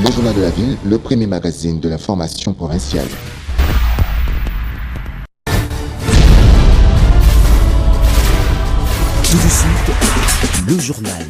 Le Journal de la Ville, le premier magazine de l'information provinciale. Tout de suite, le journal.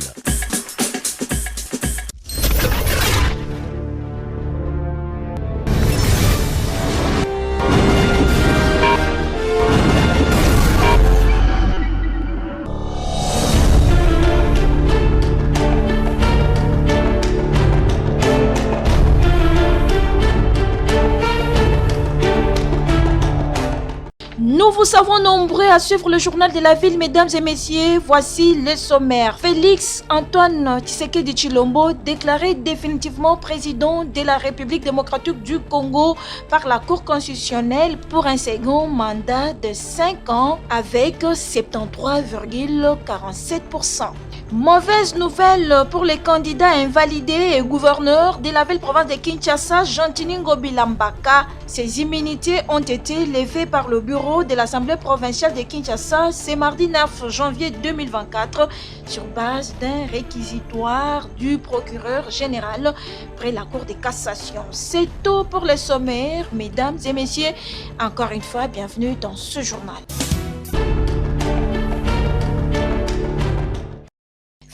Nous vous savons nombreux à suivre le journal de la ville, mesdames et messieurs. Voici le sommaire. Félix Antoine Tshisekedi Tshilombo déclaré définitivement président de la République démocratique du Congo par la Cour constitutionnelle pour un second mandat de 5 ans avec 73,47%. Mauvaise nouvelle pour les candidats invalidés et gouverneurs de la ville-province de Kinshasa, Jean-Tiningo Bilambaka. Ces immunités ont été levées par le bureau de l'Assemblée provinciale de Kinshasa ce mardi 9 janvier 2024 sur base d'un réquisitoire du procureur général près la Cour de cassation. C'est tout pour le sommaire, mesdames et messieurs. Encore une fois, bienvenue dans ce journal.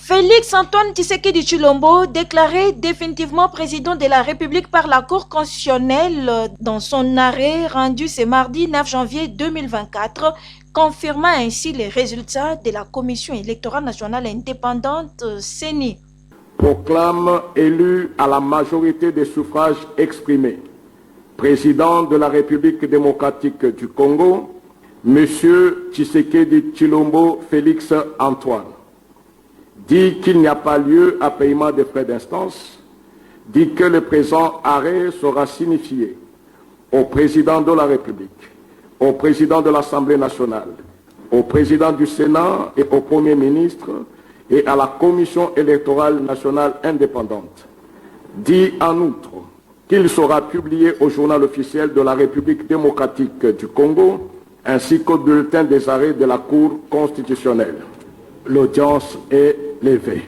Félix Antoine Tshisekedi Tshilombo, déclaré définitivement président de la République par la Cour constitutionnelle dans son arrêt rendu ce mardi 9 janvier 2024, confirmant ainsi les résultats de la Commission électorale nationale indépendante CENI. Proclame élu à la majorité des suffrages exprimés, président de la République démocratique du Congo, M. Tshisekedi Tshilombo Félix Antoine. Dit qu'il n'y a pas lieu à paiement des frais d'instance, dit que le présent arrêt sera signifié au président de la République, au président de l'Assemblée nationale, au président du Sénat et au Premier ministre et à la Commission électorale nationale indépendante. Dit en outre qu'il sera publié au journal officiel de la République démocratique du Congo ainsi qu'au bulletin des arrêts de la Cour constitutionnelle. L'audience est levée.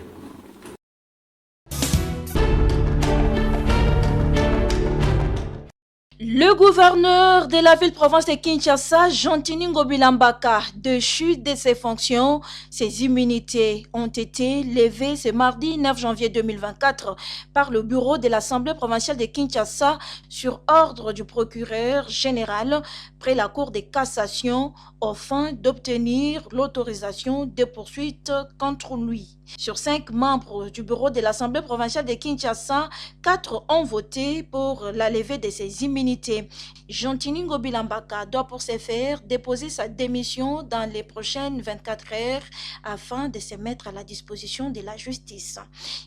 Le gouverneur de la ville-province de Kinshasa, Jean-Tiningo Bilambaka, déchu de ses fonctions, ses immunités ont été levées ce mardi 9 janvier 2024 par le bureau de l'Assemblée provinciale de Kinshasa sur ordre du procureur général près la Cour de cassation afin d'obtenir l'autorisation de poursuites contre lui. Sur 5 membres du bureau de l'Assemblée provinciale de Kinshasa, 4 ont voté pour la levée de ses immunités. Jean-Tiningo Bilambaka doit pour ce faire déposer sa démission dans les prochaines 24 heures afin de se mettre à la disposition de la justice.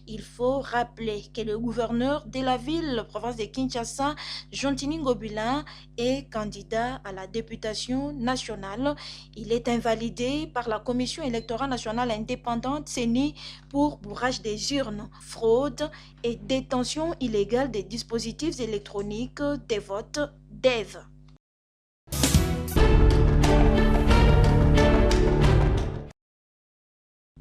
Il faut rappeler que le gouverneur de la ville, province de Kinshasa, Jean-Tiningo Bilambaka, est candidat à la députation nationale. Il est invalidé par la Commission électorale nationale indépendante CENI pour bourrage des urnes, fraude et détention illégale des dispositifs électroniques des votes DEV.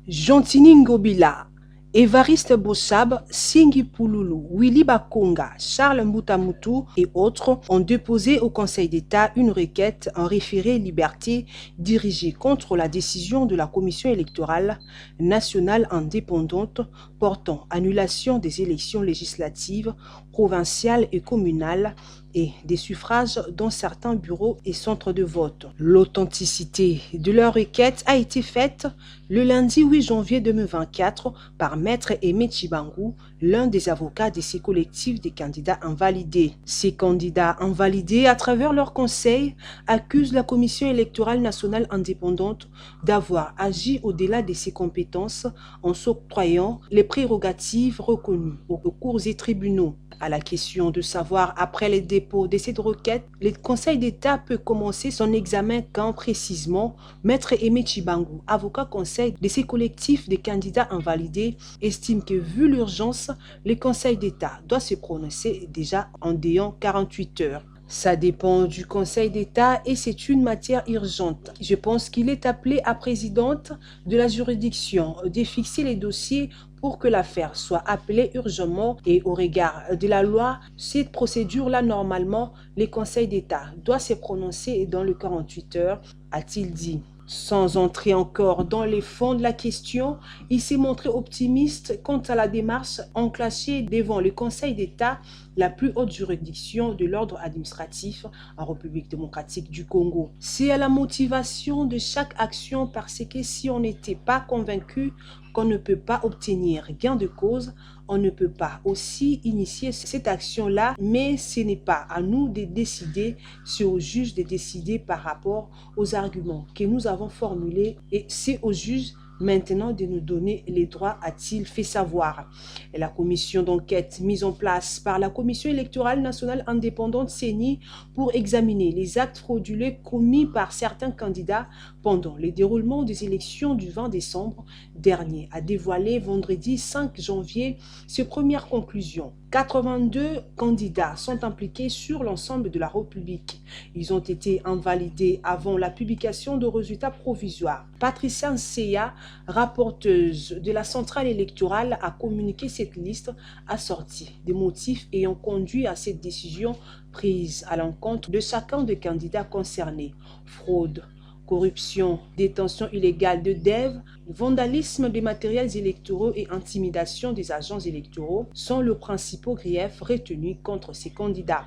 Jean-Tiningo Bila, Évariste Bossab, Singi Pouloulou, Willy Bakonga, Charles Moutamutu et autres ont déposé au Conseil d'État une requête en référé liberté dirigée contre la décision de la Commission électorale nationale indépendante portant annulation des élections législatives, provinciales et communales et des suffrages dans certains bureaux et centres de vote. L'authenticité de leur requête a été faite le lundi 8 janvier 2024 par Maître Aimé Tshibangou, l'un des avocats de ces collectifs des candidats invalidés. Ces candidats invalidés, à travers leur conseil, accusent la Commission électorale nationale indépendante d'avoir agi au-delà de ses compétences en s'octroyant les prérogatives reconnues aux cours et tribunaux. À la question de savoir, après le dépôt de cette requête, le Conseil d'État peut commencer son examen quand précisément Maître Aimé Tshibangou, avocat conseil de ces collectifs de candidats invalidés, estime que vu l'urgence, le Conseil d'État doit se prononcer déjà en déant 48 heures. Ça dépend du Conseil d'État et c'est une matière urgente. Je pense qu'il est appelé à présidente de la juridiction de fixer les dossiers pour que l'affaire soit appelée urgemment et au regard de la loi, cette procédure-là, normalement, le Conseil d'État doit se prononcer dans les 48 heures, a-t-il dit. Sans entrer encore dans les fonds de la question, il s'est montré optimiste quant à la démarche enclenchée devant le Conseil d'État, la plus haute juridiction de l'ordre administratif en République démocratique du Congo. C'est à la motivation de chaque action parce que si on n'était pas convaincu qu'on ne peut pas obtenir gain de cause, on ne peut pas aussi initier cette action-là, mais ce n'est pas à nous de décider, c'est au juge de décider par rapport aux arguments que nous avons formulés et c'est au juge maintenant de nous donner les droits, a-t-il fait savoir. Et la commission d'enquête mise en place par la Commission électorale nationale indépendante CENI pour examiner les actes frauduleux commis par certains candidats pendant le déroulement des élections du 20 décembre dernier a dévoilé vendredi 5 janvier ses premières conclusions. 82 candidats sont impliqués sur l'ensemble de la République. Ils ont été invalidés avant la publication de résultats provisoires. Patricia Nseya, rapporteuse de la centrale électorale, a communiqué cette liste assortie des motifs ayant conduit à cette décision prise à l'encontre de chacun des candidats concernés. Fraude, corruption, détention illégale de dev, vandalisme des matériels électoraux et intimidation des agents électoraux sont les principaux griefs retenus contre ces candidats.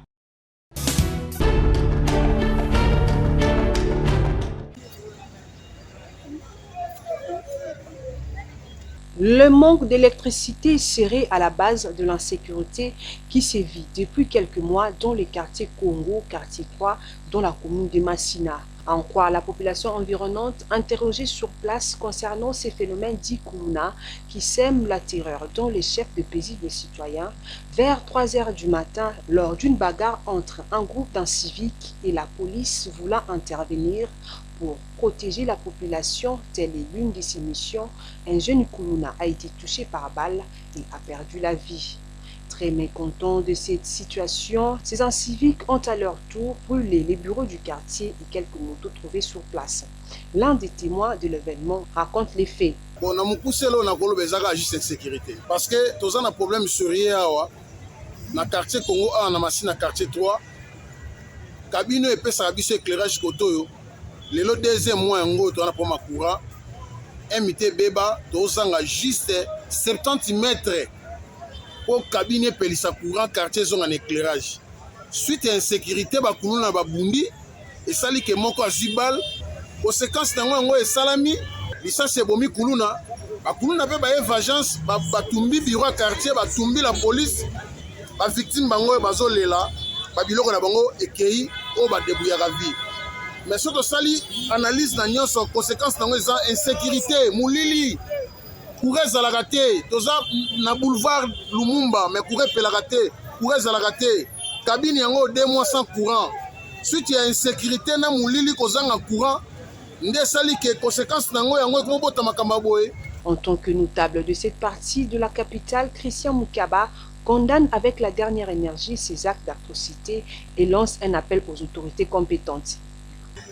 Le manque d'électricité serait à la base de l'insécurité qui sévit depuis quelques mois dans les quartiers Congo, quartier 3, dans la commune de Massina. À en croire la population environnante interrogée sur place concernant ces phénomènes dits Kuluna qui sèment la terreur dans les chefs de paisibles citoyens, vers 3 heures du matin, lors d'une bagarre entre un groupe d'inciviques et la police voulant intervenir pour protéger la population, telle est l'une de ses missions, un jeune Kuluna a été touché par balle et a perdu la vie. Très mécontents de cette situation, ces inciviques ont à leur tour brûlé les bureaux du quartier et quelques motos trouvées sur place. L'un des témoins de l'événement raconte les faits. Bon, na mukuse lo na kolo bezaka juste sécurité parce que tous un problème sérieux awa na quartier Congo a na Massina quartier 3 cabine epesa biso éclairage kotoyo lelo deuxième mois ngo to na poma courant MT beba to zanga juste 70 mètres pour cabine pelisa courant quartier zone en éclairage suite à insécurité ba kuluna ba bundi et sali ke moko azibal conséquence nango ngo e salami licence bomi kuluna ba kuluna pe ba vengeance ba tumbi bureau quartier ba tumbi la police ba victime bango bazo lela ba biloko na bango ekei o ba débrouiller la vie mais surtout sali analyse na nyonso conséquence nango eza insécurité mulili courant ezalaka te toza na boulevard Lumumba mais courant epelaka te courant ezalaka te cabine yango 2 mois sans courant suite ya insécurité na mulili kozanga courant nde sali ke conséquence nango yango ekomobota makambo boye. En tant que notable de cette partie de la capitale, Christian Moukaba condamne avec la dernière énergie ces actes d'atrocité et lance un appel aux autorités compétentes.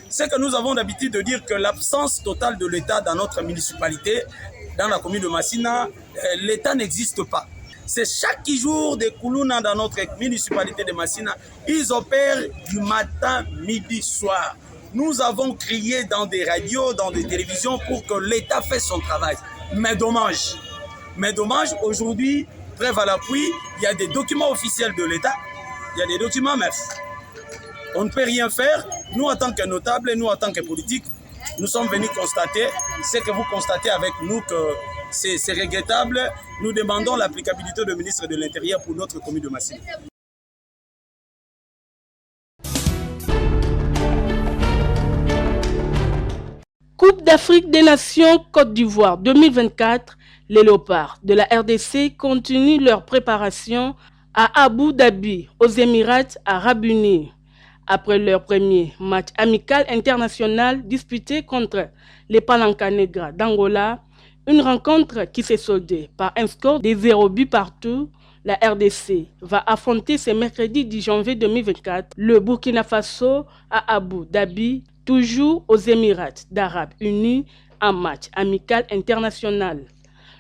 C'est que nous avons l'habitude de dire que l'absence totale de l'État dans notre municipalité, dans la commune de Massina, l'État n'existe pas. C'est chaque jour des Kuluna dans notre municipalité de Massina, ils opèrent du matin, midi, soir. Nous avons crié dans des radios, dans des télévisions pour que l'État fasse son travail. Mais dommage, aujourd'hui, preuve à l'appui, il y a des documents officiels de l'État, il y a des documents, mais on ne peut rien faire. Nous, en tant que notables, nous, en tant que politiques, nous sommes venus constater ce que vous constatez avec nous, que c'est regrettable. Nous demandons l'applicabilité du ministre de l'Intérieur pour notre commune de Massina. Coupe d'Afrique des Nations Côte d'Ivoire 2024, les Léopards de la RDC continuent leur préparation à Abu Dhabi, aux Émirats Arabes Unis. Après leur premier match amical international disputé contre les Palanca Negra d'Angola, une rencontre qui s'est soldée par un score de 0 but partout, La RDC va affronter ce mercredi 10 janvier 2024 le Burkina Faso à Abu Dhabi, toujours aux Émirats d'Arabes Unis, en match amical international.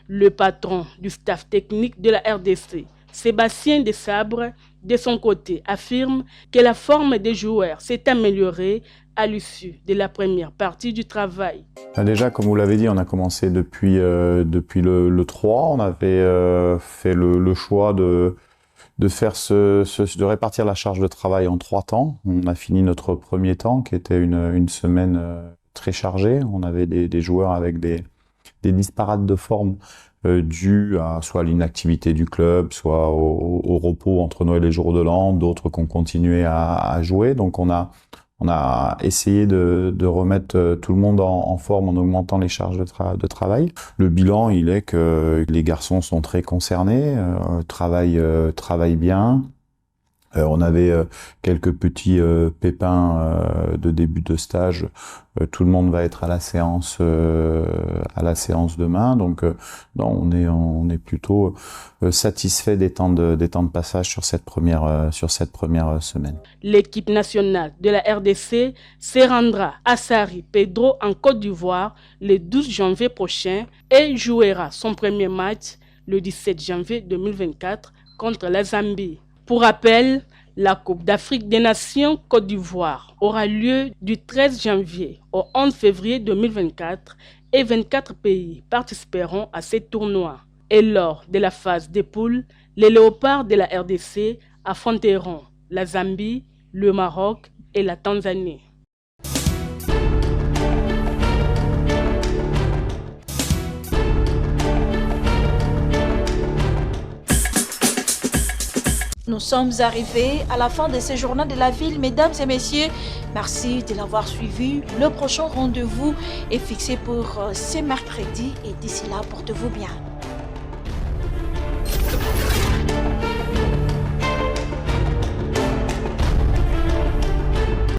Le patron du staff technique de la RDC, Sébastien Desabre, de son côté, affirme que la forme des joueurs s'est améliorée à l'issue de la première partie du travail. Déjà, comme vous l'avez dit, on a commencé depuis le 3. On avait fait le choix de répartir la charge de travail en 3 temps. On a fini notre premier temps, qui était une semaine très chargée. On avait des joueurs avec des disparates de forme dû à soit l'inactivité du club, soit au repos entre Noël et les jours de l'an, d'autres qui ont continué à jouer. Donc on a essayé de remettre tout le monde en forme en augmentant les charges de travail. Le bilan, il est que les garçons sont très concernés, travaillent bien. On avait quelques petits pépins de début de stage. Tout le monde va être à la séance demain. Donc on est plutôt satisfait des temps de passage sur cette première semaine. L'équipe nationale de la RDC se rendra à Sari Pedro en Côte d'Ivoire le 12 janvier prochain et jouera son premier match le 17 janvier 2024 contre la Zambie. Pour rappel, la Coupe d'Afrique des Nations Côte d'Ivoire aura lieu du 13 janvier au 11 février 2024 et 24 pays participeront à ces tournois. Et lors de la phase des poules, les léopards de la RDC affronteront la Zambie, le Maroc et la Tanzanie. Nous sommes arrivés à la fin de ce journal de la ville. Mesdames et messieurs, merci de l'avoir suivi. Le prochain rendez-vous est fixé pour ce mercredi et d'ici là, portez-vous bien.